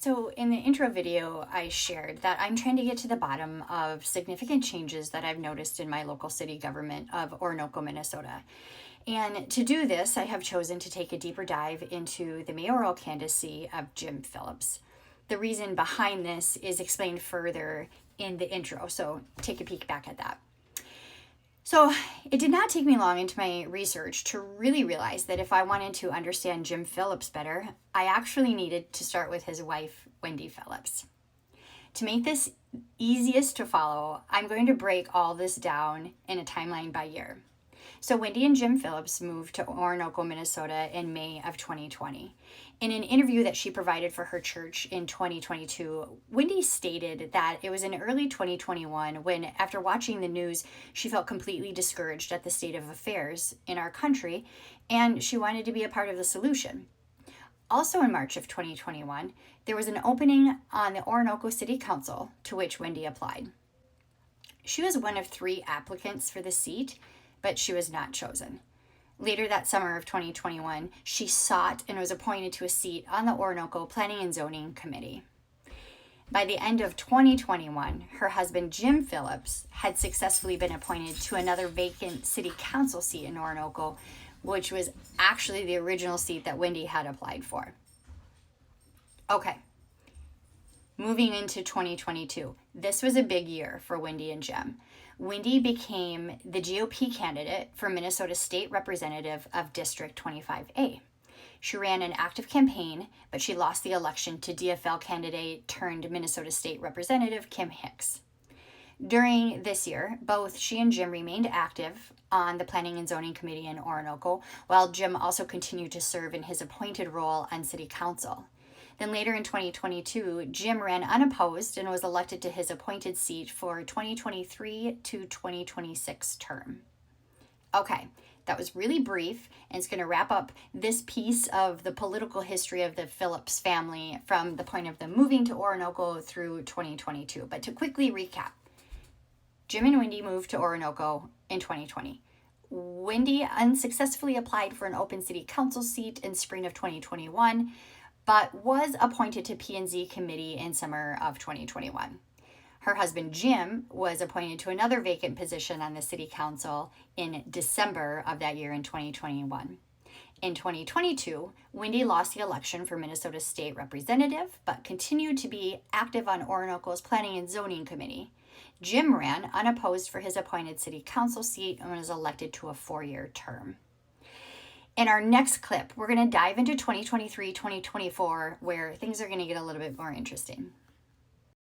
So, in the intro video, I shared that I'm trying to get to the bottom of significant changes that I've noticed in my local city government of Orinoco, Minnesota. And to do this, I have chosen to take a deeper dive into the mayoral candidacy of Jim Phillips. The reason behind this is explained further in the intro, so take a peek back at that. So, it did not take me long into my research to really realize that if I wanted to understand Jim Phillips better, I actually needed to start with his wife, Wendy Phillips. To make this easiest to follow, I'm going to break all this down in a timeline by year. So Wendy and Jim Phillips moved to Orinoco, Minnesota in May of 2020. In an interview that she provided for her church in 2022, Wendy stated that it was in early 2021 when, after watching the news, she felt completely discouraged at the state of affairs in our country, and she wanted to be a part of the solution. Also in March of 2021, there was an opening on the Orinoco City Council to which Wendy applied. She was one of 3 applicants for the seat, but she was not chosen. Later that summer of 2021, she sought and was appointed to a seat on the Orinoco Planning and Zoning Committee. By the end of 2021, her husband Jim Phillips had successfully been appointed to another vacant city council seat in Orinoco, which was actually the original seat that Wendy had applied for. Okay, moving into 2022, this was a big year for Wendy and Jim. Wendy became the GOP candidate for Minnesota State Representative of District 25A. She ran an active campaign, but she lost the election to DFL candidate turned Minnesota State Representative Kim Hicks. During this year, both she and Jim remained active on the Planning and Zoning Committee in Orinoco, while Jim also continued to serve in his appointed role on City Council. Then later in 2022, Jim ran unopposed and was elected to his appointed seat for 2023 to 2026 term. Okay, that was really brief, and it's going to wrap up this piece of the political history of the Phillips family from the point of them moving to Orinoco through 2022. But to quickly recap, Jim and Wendy moved to Orinoco in 2020. Wendy unsuccessfully applied for an open city council seat in spring of 2021, but was appointed to P&Z committee in summer of 2021. Her husband Jim was appointed to another vacant position on the city council in December of that year in 2021. In 2022, Wendy lost the election for Minnesota State Representative, but continued to be active on Orinoco's Planning and Zoning Committee. Jim ran unopposed for his appointed city council seat and was elected to a 4-year term. In our next clip, we're going to dive into 2023-2024, where things are going to get a little bit more interesting.